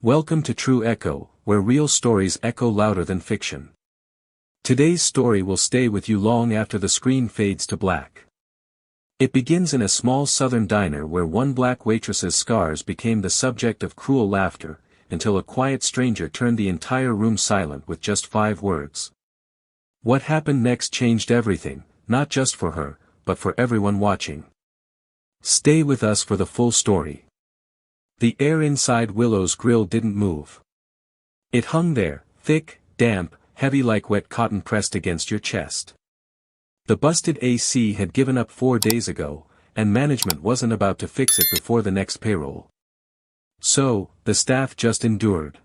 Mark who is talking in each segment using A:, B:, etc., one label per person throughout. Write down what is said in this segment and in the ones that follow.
A: Welcome to True Echo, where real stories echo louder than fiction. Today's story will stay with you long after the screen fades to black. It begins in a small southern diner where one black waitress's scars became the subject of cruel laughter, until a quiet stranger turned the entire room silent with just 5 words. What happened next changed everything, not just for her, but for everyone watching. Stay with us for the full story. The air inside Willow's grill didn't move. It hung there, thick, damp, heavy like wet cotton pressed against your chest. The busted AC had given up 4 days ago, and management wasn't about to fix it before the next payroll. So, the staff just endured.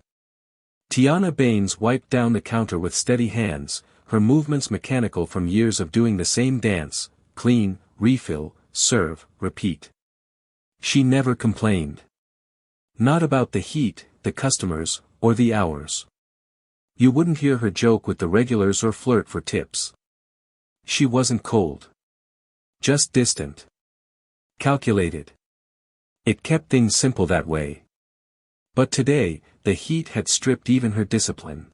A: Tiana Baines wiped down the counter with steady hands, her movements mechanical from years of doing the same dance: clean, refill, serve, repeat. She never complained. Not about the heat, the customers, or the hours. You wouldn't hear her joke with the regulars or flirt for tips. She wasn't cold. Just distant. Calculated. It kept things simple that way. But today, the heat had stripped even her discipline.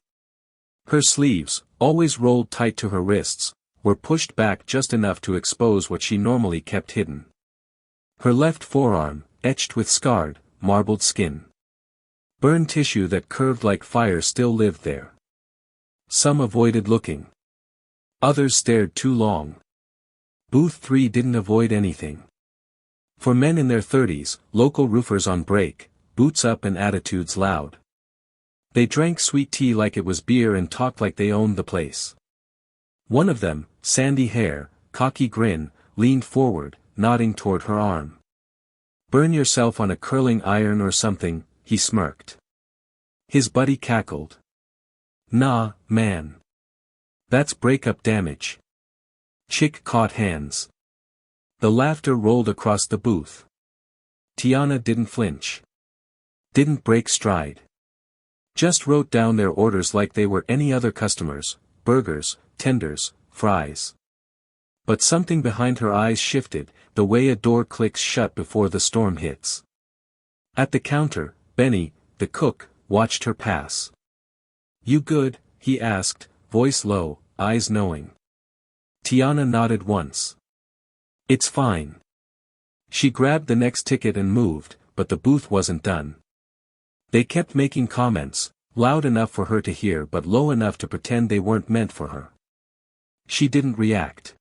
A: Her sleeves, always rolled tight to her wrists, were pushed back just enough to expose what she normally kept hidden. Her left forearm, etched with scarred, marbled skin. Burned tissue that curved like fire still lived there. Some avoided looking. Others stared too long. Booth 3 didn't avoid anything. For men in their 30s, local roofers on break, boots up and attitudes loud. They drank sweet tea like it was beer and talked like they owned the place. One of them, sandy hair, cocky grin, leaned forward, nodding toward her arm. "Burn yourself on a curling iron or something," he smirked. His buddy cackled. "Nah, man. That's breakup damage." Chick caught hands. The laughter rolled across the booth. Tiana didn't flinch. Didn't break stride. Just wrote down their orders like they were any other customers: burgers, tenders, fries. But something behind her eyes shifted, the way a door clicks shut before the storm hits. At the counter, Benny, the cook, watched her pass. "You good?" he asked, voice low, eyes knowing. Tiana nodded once. "It's fine." She grabbed the next ticket and moved, but the booth wasn't done. They kept making comments, loud enough for her to hear but low enough to pretend they weren't meant for her. She didn't react.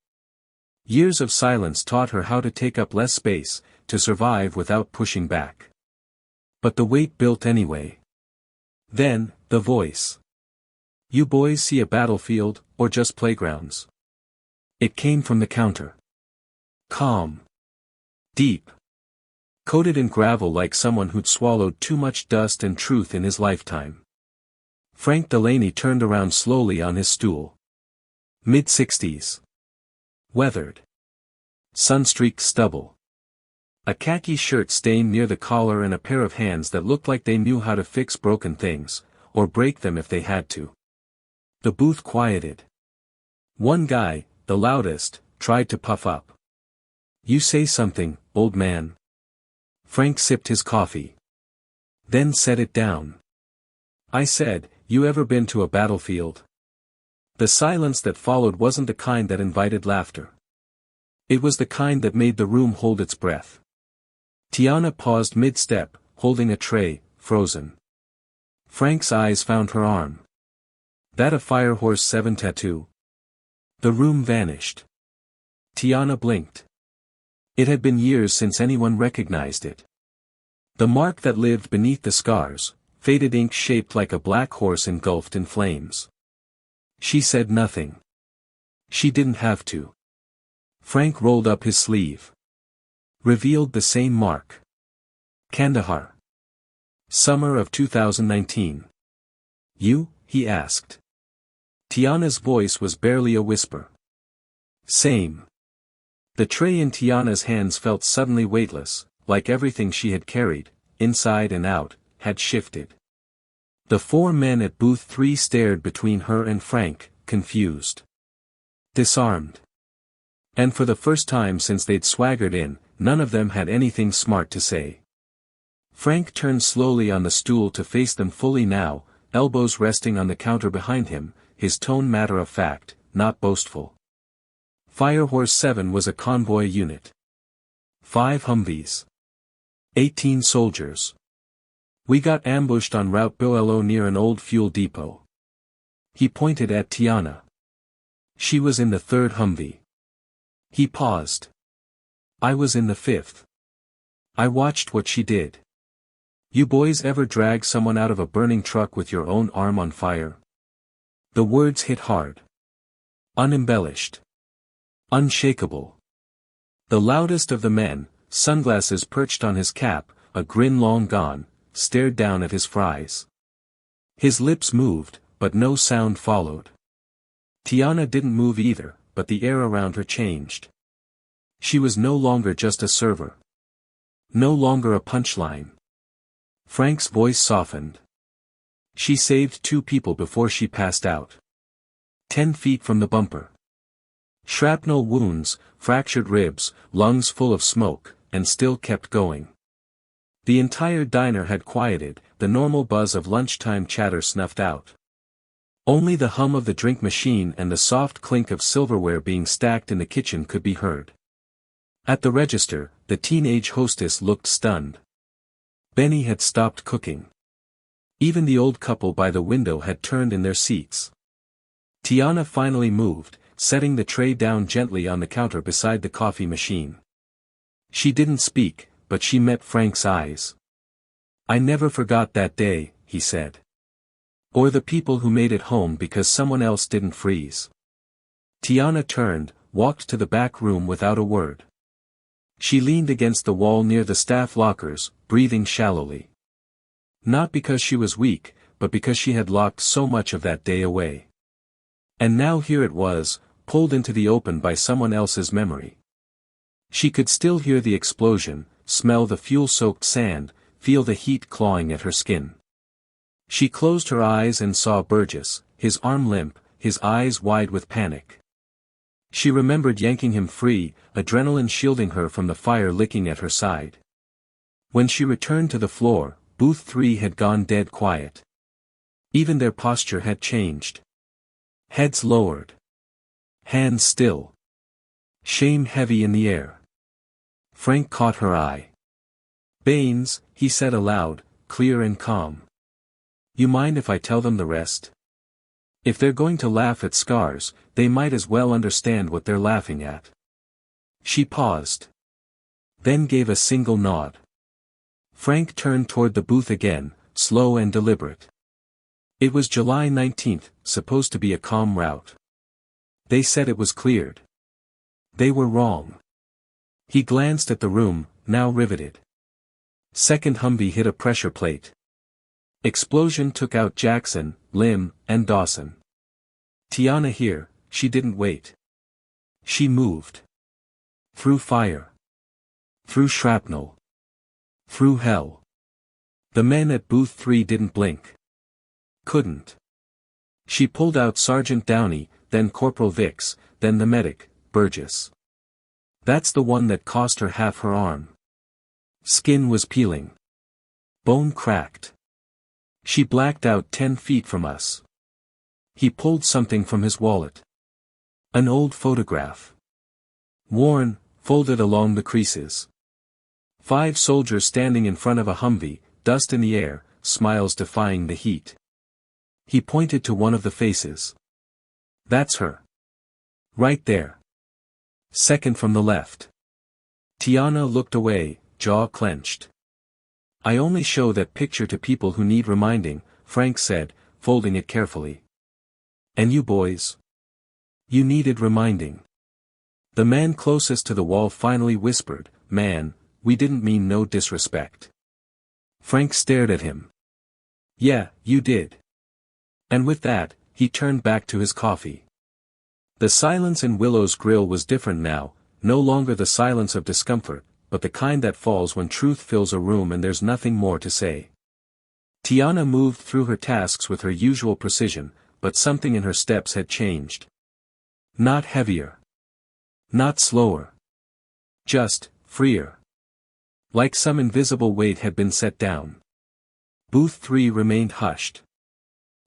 A: Years of silence taught her how to take up less space, to survive without pushing back. But the weight built anyway. Then, the voice. "You boys see a battlefield, or just playgrounds?" It came from the counter. Calm. Deep. Coated in gravel like someone who'd swallowed too much dust and truth in his lifetime. Frank Delaney turned around slowly on his stool. Mid-60s. Weathered. Sun-streaked stubble. A khaki shirt stained near the collar and a pair of hands that looked like they knew how to fix broken things, or break them if they had to. The booth quieted. One guy, the loudest, tried to puff up. "You say something, old man." Frank sipped his coffee. Then set it down. "I said, you ever been to a battlefield?" The silence that followed wasn't the kind that invited laughter. It was the kind that made the room hold its breath. Tiana paused mid-step, holding a tray, frozen. Frank's eyes found her arm. "That a Firehorse 7 tattoo?" The room vanished. Tiana blinked. It had been years since anyone recognized it. The mark that lived beneath the scars, faded ink shaped like a black horse engulfed in flames. She said nothing. She didn't have to. Frank rolled up his sleeve. Revealed the same mark. "Kandahar. Summer of 2019. You?" he asked. Tiana's voice was barely a whisper. "Same." The tray in Tiana's hands felt suddenly weightless, like everything she had carried, inside and out, had shifted. The 4 men at booth 3 stared between her and Frank, confused. Disarmed. And for the first time since they'd swaggered in, none of them had anything smart to say. Frank turned slowly on the stool to face them fully now, elbows resting on the counter behind him, his tone matter of fact, not boastful. Firehorse 7 was a convoy unit. 5 Humvees. 18 soldiers. We got ambushed on Route Boello near an old fuel depot. He pointed at Tiana. She was in the 3rd Humvee. He paused. I was in the 5th. I watched what she did. You boys ever drag someone out of a burning truck with your own arm on fire? The words hit hard. Unembellished. Unshakable. The loudest of the men, sunglasses perched on his cap, a grin long gone, stared down at his fries. His lips moved, but no sound followed. Tiana didn't move either, but the air around her changed. She was no longer just a server. No longer a punchline. Frank's voice softened. She saved 2 people before she passed out. 10 feet from the bumper. Shrapnel wounds, fractured ribs, lungs full of smoke, and still kept going. The entire diner had quieted, the normal buzz of lunchtime chatter snuffed out. Only the hum of the drink machine and the soft clink of silverware being stacked in the kitchen could be heard. At the register, the teenage hostess looked stunned. Benny had stopped cooking. Even the old couple by the window had turned in their seats. Tiana finally moved, setting the tray down gently on the counter beside the coffee machine. She didn't speak, but she met Frank's eyes. I never forgot that day, he said. Or the people who made it home because someone else didn't freeze. Tiana turned, walked to the back room without a word. She leaned against the wall near the staff lockers, breathing shallowly. Not because she was weak, but because she had locked so much of that day away. And now here it was, pulled into the open by someone else's memory. She could still hear the explosion, smell the fuel-soaked sand, feel the heat clawing at her skin. She closed her eyes and saw Burgess, his arm limp, his eyes wide with panic. She remembered yanking him free, adrenaline shielding her from the fire licking at her side. When she returned to the floor, Booth 3 had gone dead quiet. Even their posture had changed. Heads lowered. Hands still. Shame heavy in the air. Frank caught her eye. Baines, he said aloud, clear and calm. You mind if I tell them the rest? If they're going to laugh at scars, they might as well understand what they're laughing at. She paused. Then gave a single nod. Frank turned toward the booth again, slow and deliberate. It was July 19th, supposed to be a calm route. They said it was cleared. They were wrong. He glanced at the room, now riveted. Second Humvee hit a pressure plate. Explosion took out Jackson, Lim, and Dawson. Tiana here, she didn't wait. She moved. Through fire. Through shrapnel. Through hell. The men at booth 3 didn't blink. Couldn't. She pulled out Sergeant Downey, then Corporal Vicks, then the medic, Burgess. That's the one that cost her half her arm. Skin was peeling. Bone cracked. She blacked out 10 feet from us. He pulled something from his wallet. An old photograph. Worn, folded along the creases. 5 soldiers standing in front of a Humvee, dust in the air, smiles defying the heat. He pointed to one of the faces. That's her. Right there. Second from the left. Tiana looked away, jaw clenched. I only show that picture to people who need reminding, Frank said, folding it carefully. And you boys? You needed reminding. The man closest to the wall finally whispered, Man, we didn't mean no disrespect. Frank stared at him. Yeah, you did. And with that, he turned back to his coffee. The silence in Willow's grill was different now, no longer the silence of discomfort, but the kind that falls when truth fills a room and there's nothing more to say. Tiana moved through her tasks with her usual precision, but something in her steps had changed. Not heavier. Not slower. Just, freer. Like some invisible weight had been set down. Booth 3 remained hushed.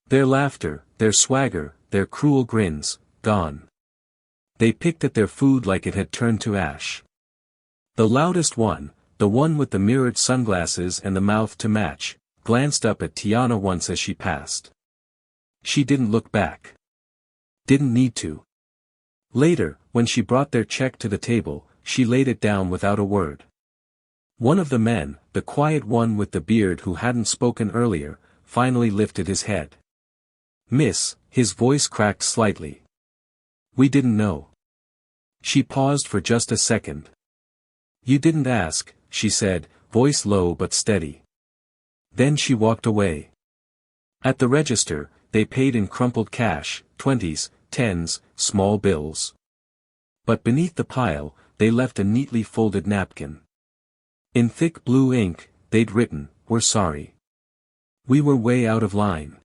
A: Their laughter, their swagger, their cruel grins, gone. They picked at their food like it had turned to ash. The loudest one, the one with the mirrored sunglasses and the mouth to match, glanced up at Tiana once as she passed. She didn't look back. Didn't need to. Later, when she brought their check to the table, she laid it down without a word. One of the men, the quiet one with the beard who hadn't spoken earlier, finally lifted his head. "Miss," his voice cracked slightly. "We didn't know." She paused for just a second. "You didn't ask," she said, voice low but steady. Then she walked away. At the register, they paid in crumpled cash, 20s, 10s, small bills. But beneath the pile, they left a neatly folded napkin. In thick blue ink, they'd written, "We're sorry. We were way out of line.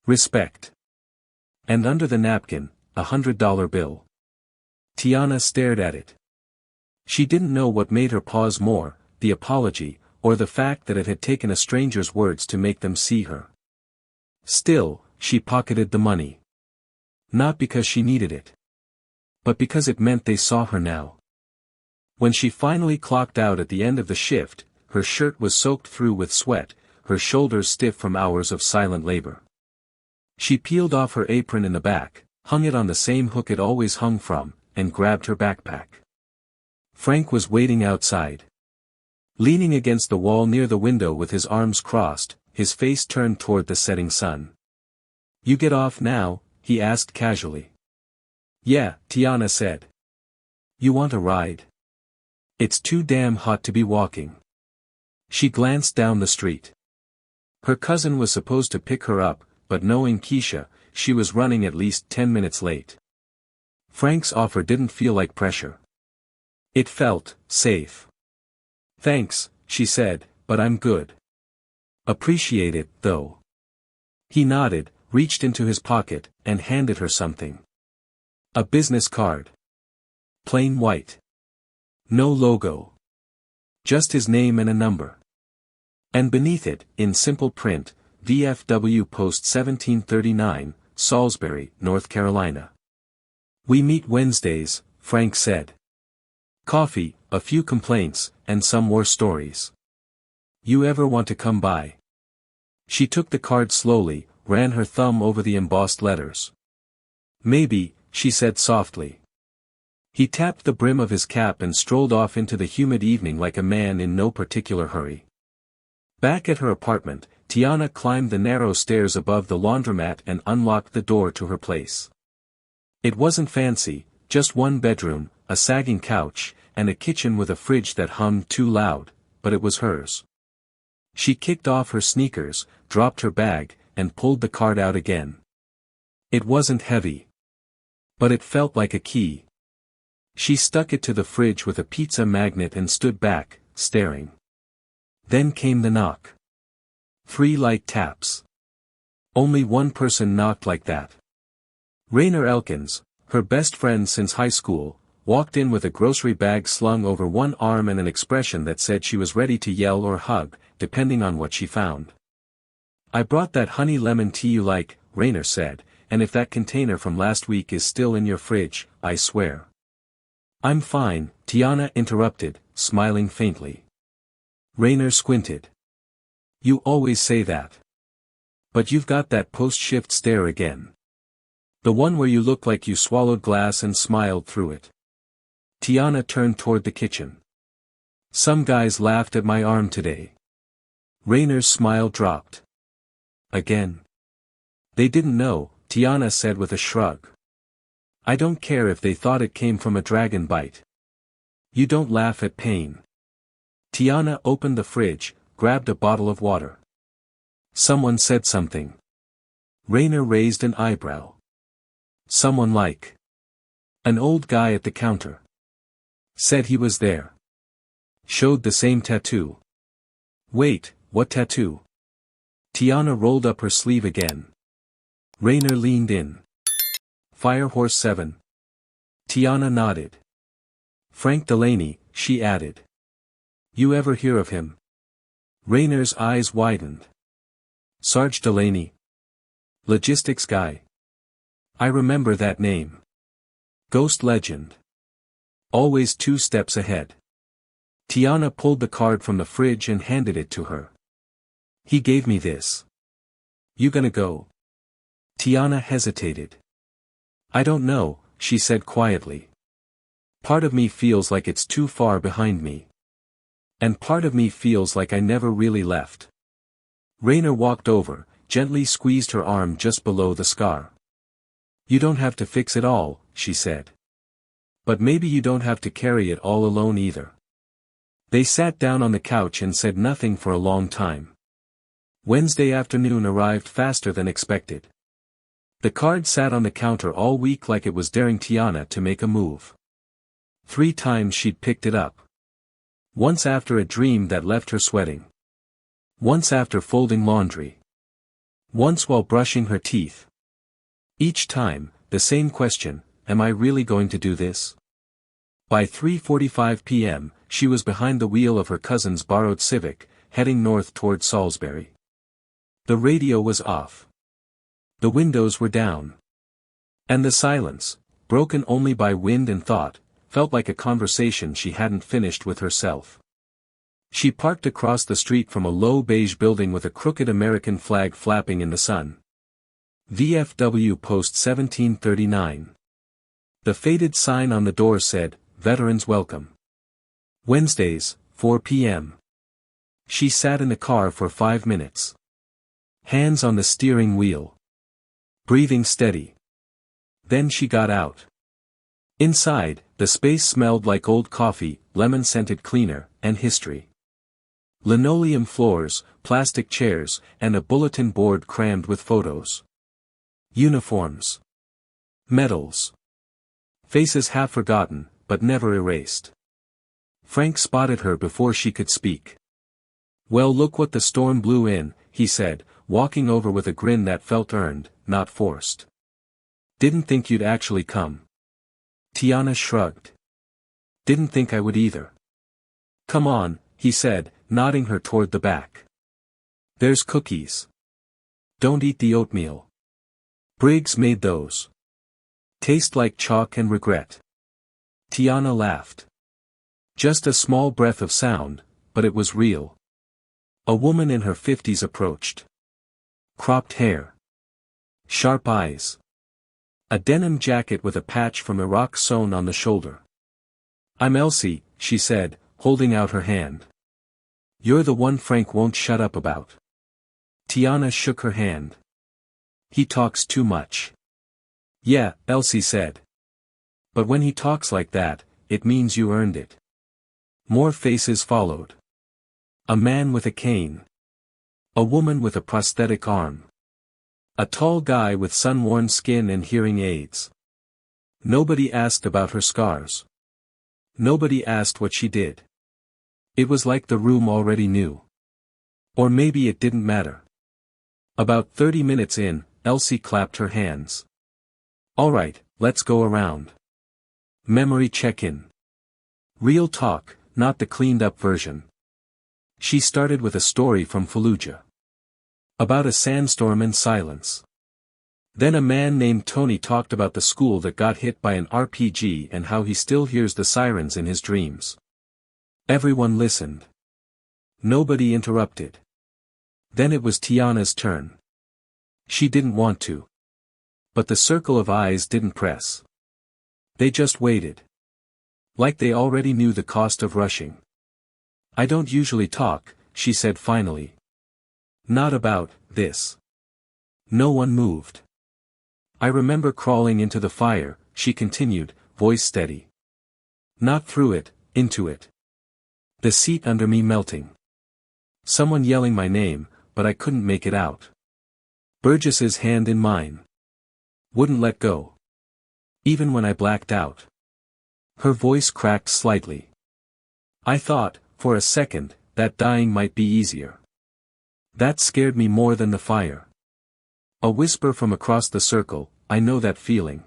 A: Respect." And under the napkin, a $100 bill. Tiana stared at it. She didn't know what made her pause more, the apology, or the fact that it had taken a stranger's words to make them see her. Still, she pocketed the money. Not because she needed it. But because it meant they saw her now. When she finally clocked out at the end of the shift, her shirt was soaked through with sweat, her shoulders stiff from hours of silent labor. She peeled off her apron in the back, hung it on the same hook it always hung from, and grabbed her backpack. Frank was waiting outside. Leaning against the wall near the window with his arms crossed, his face turned toward the setting sun. "You get off now?" he asked casually. "Yeah," Tiana said. "You want a ride? It's too damn hot to be walking." She glanced down the street. Her cousin was supposed to pick her up, but knowing Keisha, she was running at least 10 minutes late. Frank's offer didn't feel like pressure. It felt safe. "Thanks," she said, "but I'm good." "Appreciate it, though." He nodded, reached into his pocket, and handed her something. A business card. Plain white. No logo. Just his name and a number. And beneath it, in simple print, VFW Post 1739, Salisbury, North Carolina. "We meet Wednesdays," Frank said. "Coffee, a few complaints, and some war stories. You ever want to come by?" She took the card slowly, ran her thumb over the embossed letters. "Maybe," she said softly. He tapped the brim of his cap and strolled off into the humid evening like a man in no particular hurry. Back at her apartment, Tiana climbed the narrow stairs above the laundromat and unlocked the door to her place. It wasn't fancy, just one bedroom, a sagging couch, and a kitchen with a fridge that hummed too loud, but it was hers. She kicked off her sneakers, dropped her bag, and pulled the card out again. It wasn't heavy. But it felt like a key. She stuck it to the fridge with a pizza magnet and stood back, staring. Then came the knock. 3 light taps. Only one person knocked like that. Rainer Elkins, her best friend since high school, walked in with a grocery bag slung over one arm and an expression that said she was ready to yell or hug, depending on what she found. "I brought that honey lemon tea you like," Rainer said, "and if that container from last week is still in your fridge, I swear." "I'm fine," Tiana interrupted, smiling faintly. Rainer squinted. "You always say that. But you've got that post-shift stare again. The one where you look like you swallowed glass and smiled through it." Tiana turned toward the kitchen. "Some guys laughed at my arm today." Rainer's smile dropped. "Again?" "They didn't know," Tiana said with a shrug. "I don't care if they thought it came from a dragon bite. You don't laugh at pain." Tiana opened the fridge, grabbed a bottle of water. "Someone said something." Rainer raised an eyebrow. "Someone like?" "An old guy at the counter. Said he was there. Showed the same tattoo." "Wait, what tattoo?" Tiana rolled up her sleeve again. Rainer leaned in. "Firehorse 7. Tiana nodded. "Frank Delaney," she added. You ever hear of him? Rayner's eyes widened. Sarge Delaney. Logistics guy. I remember that name. Ghost legend. Always 2 steps ahead. Tiana pulled the card from the fridge and handed it to her. He gave me this. You gonna go? Tiana hesitated. I don't know, she said quietly. Part of me feels like it's too far behind me. And part of me feels like I never really left. Rayner walked over, gently squeezed her arm just below the scar. You don't have to fix it all, she said. But maybe you don't have to carry it all alone either. They sat down on the couch and said nothing for a long time. Wednesday afternoon arrived faster than expected. The card sat on the counter all week like it was daring Tiana to make a move. 3 times she'd picked it up. Once after a dream that left her sweating. Once after folding laundry. Once while brushing her teeth. Each time, the same question, am I really going to do this? By 3:45 p.m., she was behind the wheel of her cousin's borrowed Civic, heading north toward Salisbury. The radio was off. The windows were down. And the silence, broken only by wind and thought, felt like a conversation she hadn't finished with herself. She parked across the street from a low beige building with a crooked American flag flapping in the sun. VFW Post 1739. The faded sign on the door said, Veterans Welcome. Wednesdays, 4 p.m. She sat in the car for 5 minutes. Hands on the steering wheel. Breathing steady. Then she got out. Inside, the space smelled like old coffee, lemon-scented cleaner, and history. Linoleum floors, plastic chairs, and a bulletin board crammed with photos. Uniforms. Medals. Faces half forgotten, but never erased. Frank spotted her before she could speak. Well, look what the storm blew in, he said, walking over with a grin that felt earned, not forced. Didn't think you'd actually come. Tiana shrugged. Didn't think I would either. Come on, he said, nodding her toward the back. There's cookies. Don't eat the oatmeal. Briggs made those. Taste like chalk and regret. Tiana laughed. Just a small breath of sound, but it was real. A woman in her 50s approached. Cropped hair. Sharp eyes. A denim jacket with a patch from Iraq sewn on the shoulder. I'm Elsie, she said, holding out her hand. You're the one Frank won't shut up about. Tiana shook her hand. He talks too much. Yeah, Elsie said. But when he talks like that, it means you earned it. More faces followed. A man with a cane. A woman with a prosthetic arm. A tall guy with sun-worn skin and hearing aids. Nobody asked about her scars. Nobody asked what she did. It was like the room already knew. Or maybe it didn't matter. About 30 minutes in, Elsie clapped her hands. All right, let's go around. Memory check-in. Real talk, not the cleaned-up version. She started with a story from Fallujah. About a sandstorm and silence. Then a man named Tony talked about the school that got hit by an RPG and how he still hears the sirens in his dreams. Everyone listened. Nobody interrupted. Then it was Tiana's turn. She didn't want to. But the circle of eyes didn't press. They just waited. Like they already knew the cost of rushing. I don't usually talk, she said finally. Not about this. No one moved. I remember crawling into the fire, she continued, voice steady. Not through it, into it. The seat under me melting. Someone yelling my name, but I couldn't make it out. Burgess's hand in mine. Wouldn't let go. Even when I blacked out. Her voice cracked slightly. I thought, for a second, that dying might be easier. That scared me more than the fire. A whisper from across the circle, I know that feeling.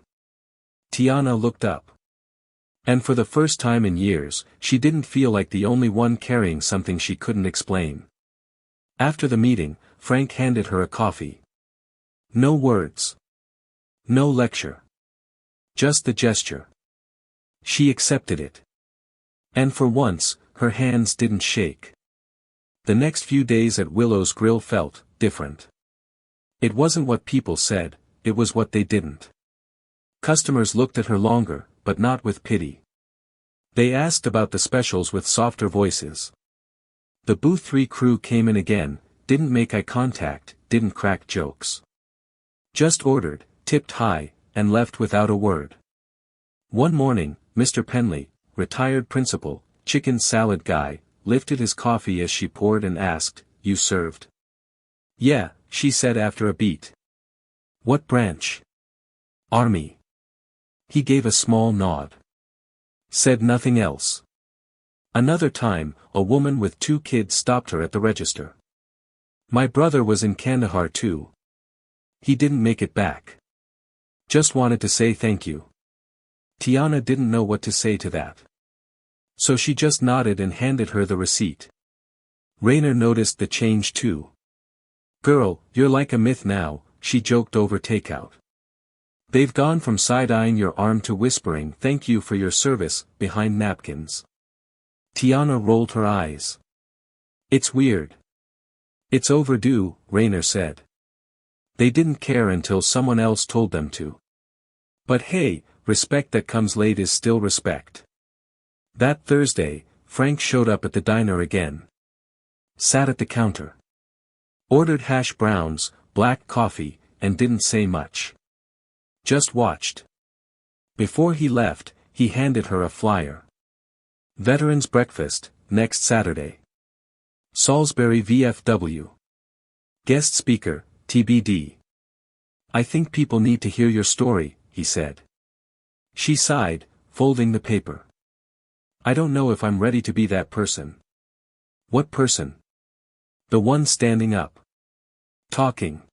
A: Tiana looked up. And for the first time in years, she didn't feel like the only one carrying something she couldn't explain. After the meeting, Frank handed her a coffee. No words. No lecture. Just the gesture. She accepted it. And for once, her hands didn't shake. The next few days at Willow's Grill felt different. It wasn't what people said, it was what they didn't. Customers looked at her longer, but not with pity. They asked about the specials with softer voices. The Booth 3 crew came in again, didn't make eye contact, didn't crack jokes. Just ordered, tipped high, and left without a word. One morning, Mr. Penley, retired principal, chicken salad guy, lifted his coffee as she poured and asked, "You served?" "Yeah," she said after a beat. "What branch?" "Army." He gave a small nod. Said nothing else. Another time, a woman with 2 kids stopped her at the register. "My brother was in Kandahar too. He didn't make it back. Just wanted to say thank you." Tiana didn't know what to say to that. So she just nodded and handed her the receipt. Raynor noticed the change too. "Girl, you're like a myth now," she joked over takeout. "They've gone from side-eyeing your arm to whispering thank you for your service behind napkins." Tiana rolled her eyes. "It's weird." "It's overdue," Raynor said. "They didn't care until someone else told them to. But hey, respect that comes late is still respect." That Thursday, Frank showed up at the diner again. Sat at the counter. Ordered hash browns, black coffee, and didn't say much. Just watched. Before he left, he handed her a flyer. Veterans Breakfast, next Saturday. Salisbury VFW. Guest speaker, TBD. "I think people need to hear your story," he said. She sighed, folding the paper. "I don't know if I'm ready to be that person." "What person?" "The one standing up. Talking.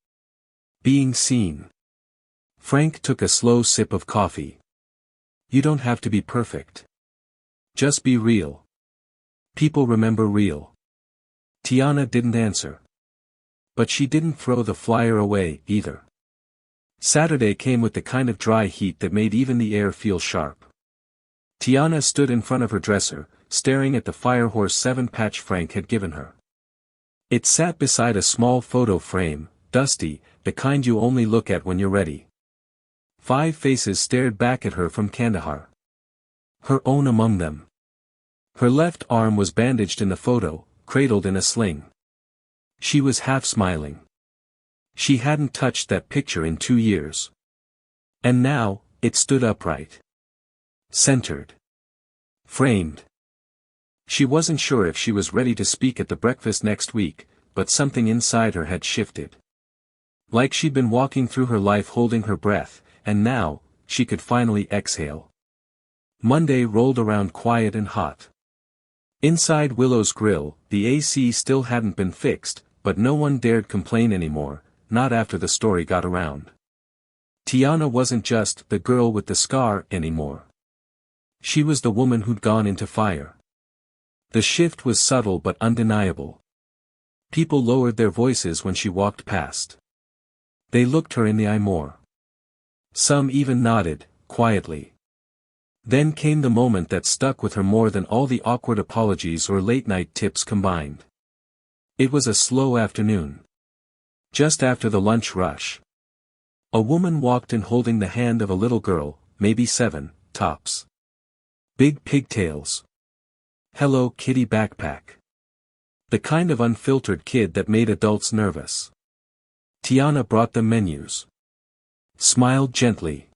A: Being seen." Frank took a slow sip of coffee. "You don't have to be perfect. Just be real. People remember real." Tiana didn't answer. But she didn't throw the flyer away, either. Saturday came with the kind of dry heat that made even the air feel sharp. Tiana stood in front of her dresser, staring at the Firehorse 7-patch Frank had given her. It sat beside a small photo frame, dusty, the kind you only look at when you're ready. 5 faces stared back at her from Kandahar. Her own among them. Her left arm was bandaged in the photo, cradled in a sling. She was half smiling. She hadn't touched that picture in 2 years. And now, it stood upright. Centered. Framed. She wasn't sure if she was ready to speak at the breakfast next week, but something inside her had shifted. Like she'd been walking through her life holding her breath, and now, she could finally exhale. Monday rolled around quiet and hot. Inside Willow's Grill, the AC still hadn't been fixed, but no one dared complain anymore, not after the story got around. Tiana wasn't just the girl with the scar anymore. She was the woman who'd gone into fire. The shift was subtle but undeniable. People lowered their voices when she walked past. They looked her in the eye more. Some even nodded, quietly. Then came the moment that stuck with her more than all the awkward apologies or late-night tips combined. It was a slow afternoon. Just after the lunch rush. A woman walked in holding the hand of a little girl, maybe 7, tops. Big pigtails. Hello Kitty backpack. The kind of unfiltered kid that made adults nervous. Tiana brought them menus. Smiled gently.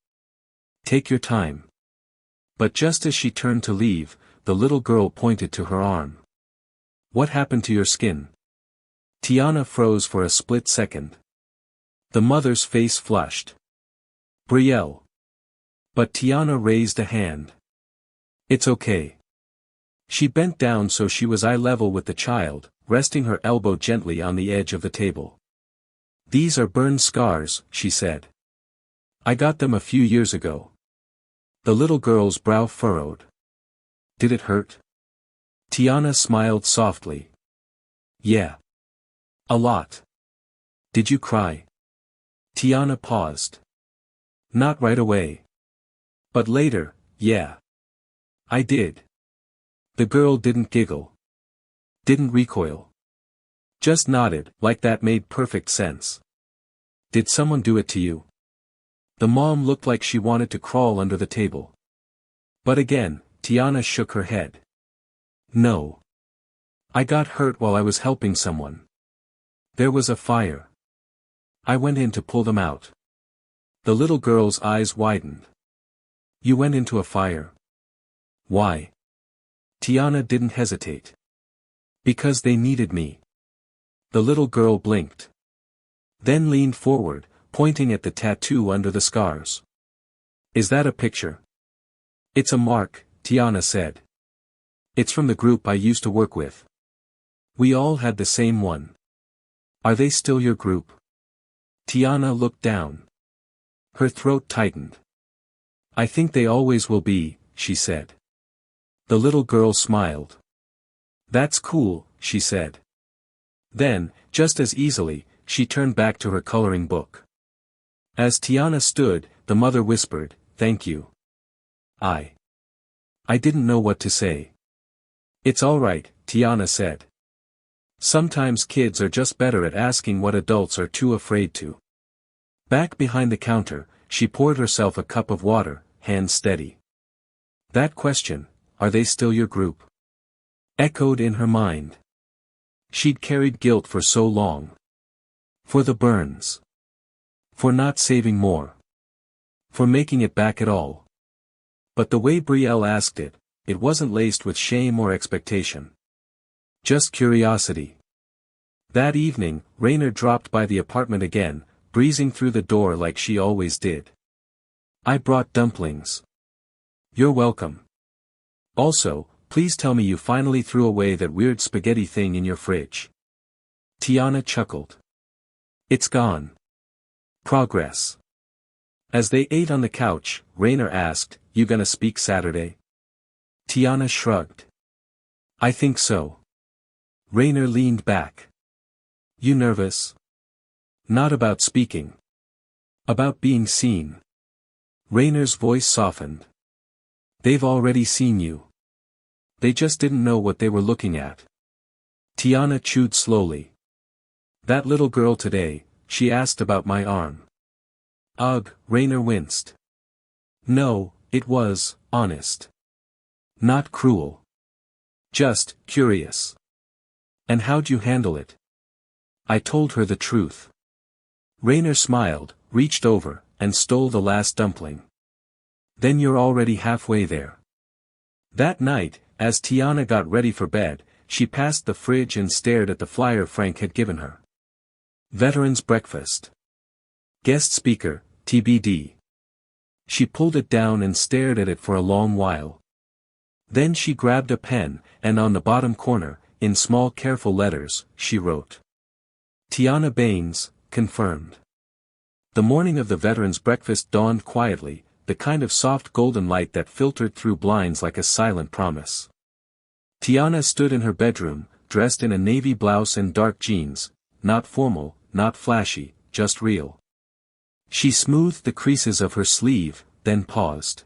A: Take your time. But just as she turned to leave, the little girl pointed to her arm. What happened to your skin? Tiana froze for a split second. The mother's face flushed. Brielle. But Tiana raised a hand. It's okay. She bent down so she was eye level with the child, resting her elbow gently on the edge of the table. These are burn scars, she said. I got them a few years ago. The little girl's brow furrowed. Did it hurt? Tiana smiled softly. Yeah. A lot. Did you cry? Tiana paused. Not right away. But later, yeah. I did. The girl didn't giggle. Didn't recoil. Just nodded, like that made perfect sense. Did someone do it to you? The mom looked like she wanted to crawl under the table. But again, Tiana shook her head. No. I got hurt while I was helping someone. There was a fire. I went in to pull them out. The little girl's eyes widened. You went into a fire? Why? Tiana didn't hesitate. Because they needed me. The little girl blinked. Then leaned forward, pointing at the tattoo under the scars. Is that a picture? It's a mark, Tiana said. It's from the group I used to work with. We all had the same one. Are they still your group? Tiana looked down. Her throat tightened. I think they always will be, she said. The little girl smiled. That's cool, she said. Then, just as easily, she turned back to her coloring book. As Tiana stood, the mother whispered, "Thank you." I didn't know what to say. It's all right, Tiana said. Sometimes kids are just better at asking what adults are too afraid to. Back behind the counter, she poured herself a cup of water, hands steady. That question, are they still your group? Echoed in her mind. She'd carried guilt for so long. For the burns. For not saving more. For making it back at all. But the way Brielle asked it, it wasn't laced with shame or expectation. Just curiosity. That evening, Raynor dropped by the apartment again, breezing through the door like she always did. I brought dumplings. You're welcome. Also, please tell me you finally threw away that weird spaghetti thing in your fridge. Tiana chuckled. It's gone. Progress. As they ate on the couch, Raynor asked, You gonna speak Saturday? Tiana shrugged. I think so. Raynor leaned back. You nervous? Not about speaking. About being seen. Raynor's voice softened. They've already seen you. They just didn't know what they were looking at. Tiana chewed slowly. That little girl today, she asked about my arm. Ugh, Raynor winced. No, it was, honest. Not cruel. Just, curious. And how'd you handle it? I told her the truth. Raynor smiled, reached over, and stole the last dumpling. Then you're already halfway there. That night, as Tiana got ready for bed, she passed the fridge and stared at the flyer Frank had given her. Veterans Breakfast. Guest speaker, TBD. She pulled it down and stared at it for a long while. Then she grabbed a pen, and on the bottom corner, in small careful letters, she wrote. Tiana Baines, confirmed. The morning of the Veterans Breakfast dawned quietly, the kind of soft golden light that filtered through blinds like a silent promise. Tiana stood in her bedroom, dressed in a navy blouse and dark jeans, not formal, not flashy, just real. She smoothed the creases of her sleeve, then paused.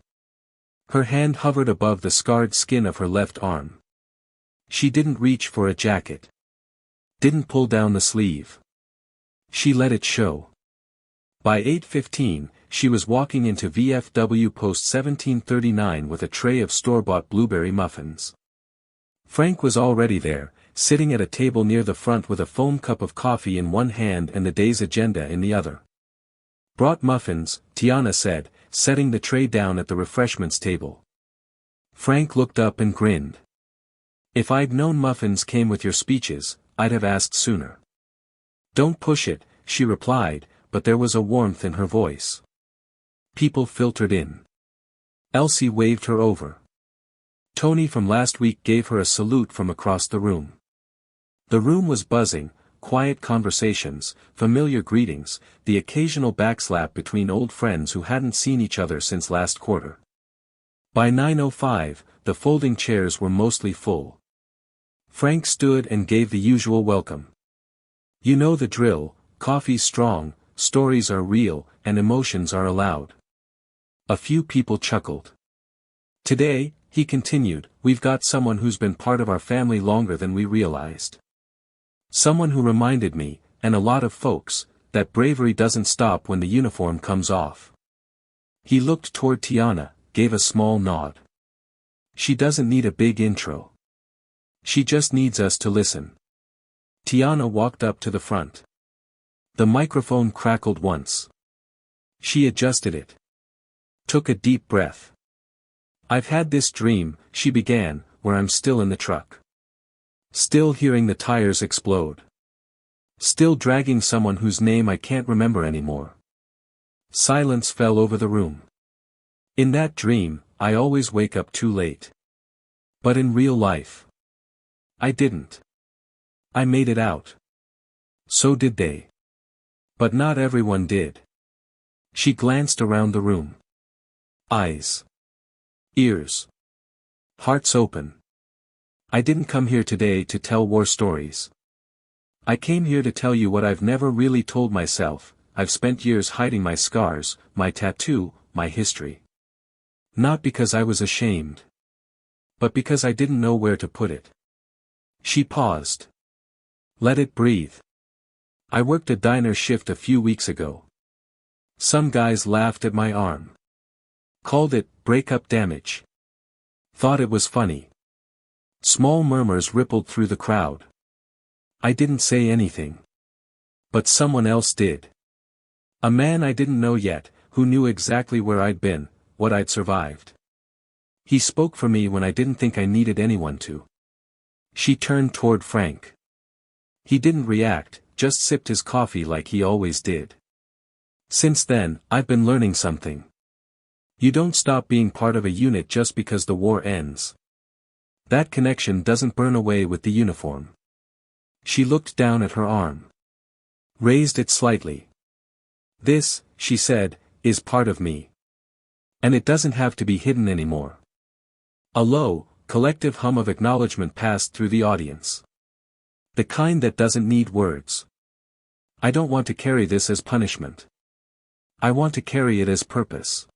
A: Her hand hovered above the scarred skin of her left arm. She didn't reach for a jacket. Didn't pull down the sleeve. She let it show. By 8:15, she was walking into VFW Post 1739 with a tray of store-bought blueberry muffins. Frank was already there, sitting at a table near the front with a foam cup of coffee in one hand and the day's agenda in the other. Brought muffins, Tiana said, setting the tray down at the refreshments table. Frank looked up and grinned. If I'd known muffins came with your speeches, I'd have asked sooner. Don't push it, she replied, but there was a warmth in her voice. People filtered in. Elsie waved her over. Tony from last week gave her a salute from across the room. The room was buzzing, quiet conversations, familiar greetings, the occasional backslap between old friends who hadn't seen each other since last quarter. By 9:05, the folding chairs were mostly full. Frank stood and gave the usual welcome. You know the drill, coffee's strong, stories are real, and emotions are allowed. A few people chuckled. Today, he continued, we've got someone who's been part of our family longer than we realized. Someone who reminded me, and a lot of folks, that bravery doesn't stop when the uniform comes off. He looked toward Tiana, gave a small nod. She doesn't need a big intro. She just needs us to listen. Tiana walked up to the front. The microphone crackled once. She adjusted it. Took a deep breath. I've had this dream, she began, where I'm still in the truck. Still hearing the tires explode. Still dragging someone whose name I can't remember anymore. Silence fell over the room. In that dream, I always wake up too late. But in real life, I didn't. I made it out. So did they. But not everyone did. She glanced around the room. Eyes. Ears. Hearts open. I didn't come here today to tell war stories. I came here to tell you what I've never really told myself. I've spent years hiding my scars, my tattoo, my history. Not because I was ashamed. But because I didn't know where to put it. She paused. Let it breathe. I worked a diner shift a few weeks ago. Some guys laughed at my arm. Called it breakup damage. Thought it was funny. Small murmurs rippled through the crowd. I didn't say anything. But someone else did. A man I didn't know yet, who knew exactly where I'd been, what I'd survived. He spoke for me when I didn't think I needed anyone to. She turned toward Frank. He didn't react, just sipped his coffee like he always did. Since then, I've been learning something. You don't stop being part of a unit just because the war ends. That connection doesn't burn away with the uniform. She looked down at her arm. Raised it slightly. This, she said, is part of me. And it doesn't have to be hidden anymore. A low, collective hum of acknowledgement passed through the audience. The kind that doesn't need words. I don't want to carry this as punishment. I want to carry it as purpose.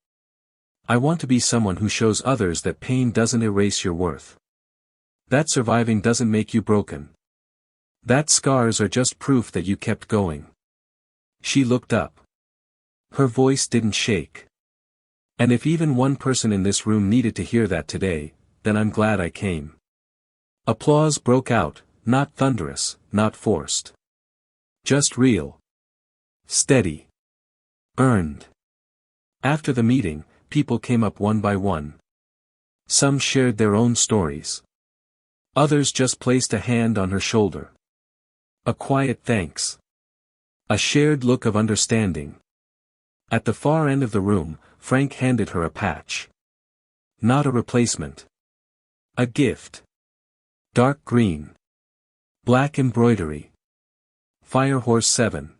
A: I want to be someone who shows others that pain doesn't erase your worth. That surviving doesn't make you broken. That scars are just proof that you kept going. She looked up. Her voice didn't shake. And if even one person in this room needed to hear that today, then I'm glad I came. Applause broke out, not thunderous, not forced. Just real. Steady. Earned. After the meeting, people came up one by one. Some shared their own stories. Others just placed a hand on her shoulder. A quiet thanks. A shared look of understanding. At the far end of the room, Frank handed her a patch. Not a replacement. A gift. Dark green. Black embroidery. Firehorse 7.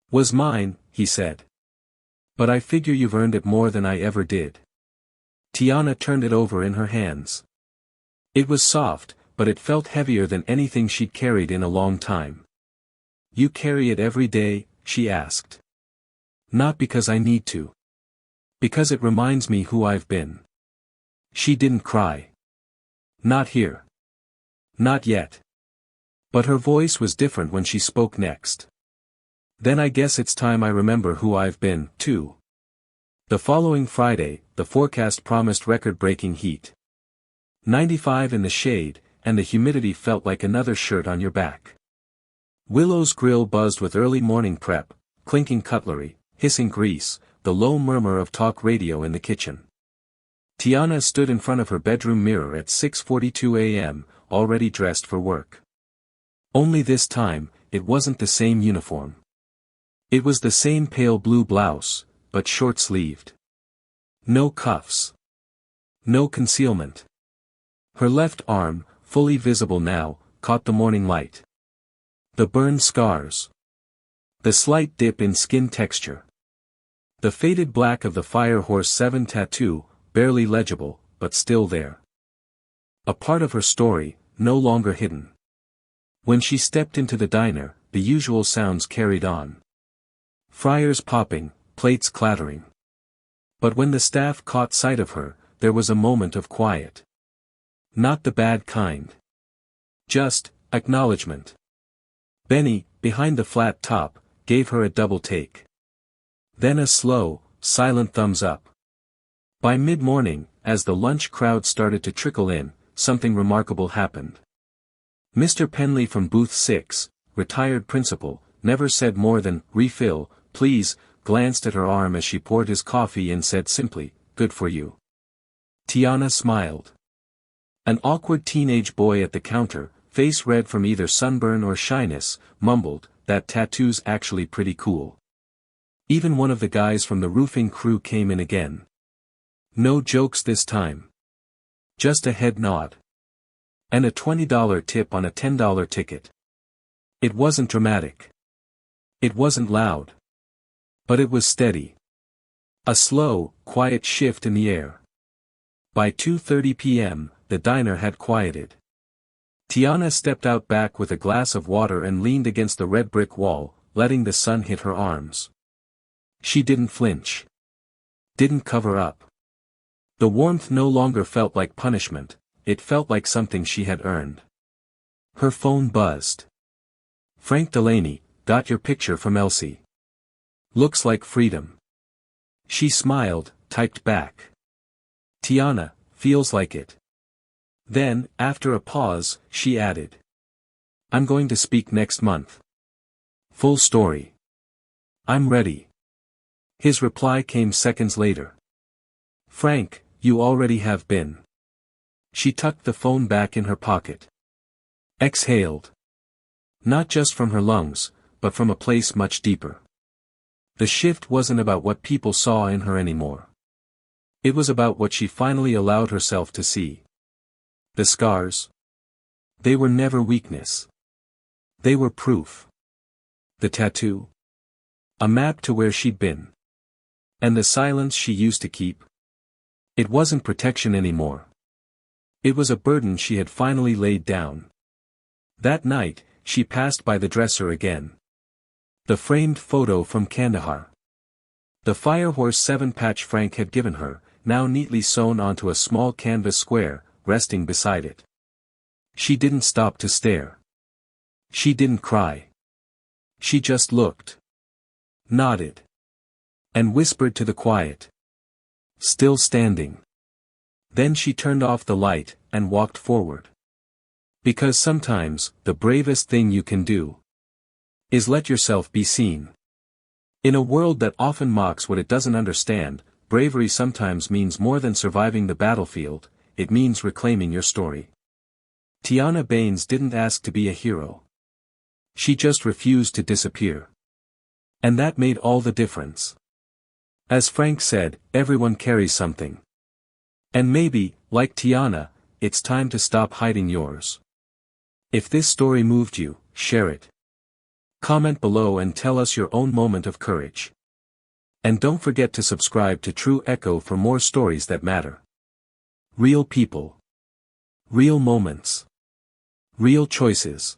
A: Was mine, he said. But I figure you've earned it more than I ever did. Tiana turned it over in her hands. It was soft, but it felt heavier than anything she'd carried in a long time. You carry it every day, she asked. Not because I need to. Because it reminds me who I've been. She didn't cry. Not here. Not yet. But her voice was different when she spoke next. Then I guess it's time I remember who I've been, too. The following Friday, the forecast promised record-breaking heat. 95 in the shade, and the humidity felt like another shirt on your back. Willow's grill buzzed with early morning prep, clinking cutlery, hissing grease, the low murmur of talk radio in the kitchen. Tiana stood in front of her bedroom mirror at 6:42 a.m., already dressed for work. Only this time, it wasn't the same uniform. It was the same pale blue blouse, but short-sleeved. No cuffs. No concealment. Her left arm, fully visible now, caught the morning light. The burned scars. The slight dip in skin texture. The faded black of the Firehorse 7 tattoo, barely legible, but still there. A part of her story, no longer hidden. When she stepped into the diner, the usual sounds carried on. Fryers popping, plates clattering. But when the staff caught sight of her, there was a moment of quiet. Not the bad kind. Just acknowledgement. Benny, behind the flat top, gave her a double take. Then a slow, silent thumbs up. By mid-morning, as the lunch crowd started to trickle in, something remarkable happened. Mr. Penley from Booth 6, retired principal, never said more than, "Refill, please," glanced at her arm as she poured his coffee and said simply, "Good for you." Tiana smiled. An awkward teenage boy at the counter, face red from either sunburn or shyness, mumbled, "That tattoo's actually pretty cool." Even one of the guys from the roofing crew came in again. No jokes this time. Just a head nod. And a $20 tip on a $10 ticket. It wasn't dramatic. It wasn't loud. But it was steady. A slow, quiet shift in the air. By 2:30 p.m., the diner had quieted. Tiana stepped out back with a glass of water and leaned against the red brick wall, letting the sun hit her arms. She didn't flinch. Didn't cover up. The warmth no longer felt like punishment, it felt like something she had earned. Her phone buzzed. "Frank Delaney, got your picture from Elsie. Looks like freedom." She smiled, typed back. "Tiana, feels like it." Then, after a pause, she added. "I'm going to speak next month. Full story. I'm ready." His reply came seconds later. "Frank, you already have been." She tucked the phone back in her pocket. Exhaled. Not just from her lungs, but from a place much deeper. The shift wasn't about what people saw in her anymore. It was about what she finally allowed herself to see. The scars? They were never weakness. They were proof. The tattoo? A map to where she'd been. And the silence she used to keep? It wasn't protection anymore. It was a burden she had finally laid down. That night, she passed by the dresser again. The framed photo from Kandahar. The Firehorse 7-patch Frank had given her, now neatly sewn onto a small canvas square, resting beside it. She didn't stop to stare. She didn't cry. She just looked. Nodded. And whispered to the quiet. Still standing. Then she turned off the light, and walked forward. Because sometimes, the bravest thing you can do is let yourself be seen. In a world that often mocks what it doesn't understand, bravery sometimes means more than surviving the battlefield, it means reclaiming your story. Tiana Baines didn't ask to be a hero. She just refused to disappear. And that made all the difference. As Frank said, everyone carries something. And maybe, like Tiana, it's time to stop hiding yours. If this story moved you, share it. Comment below and tell us your own moment of courage. And don't forget to subscribe to True Echo for more stories that matter. Real people. Real moments. Real choices.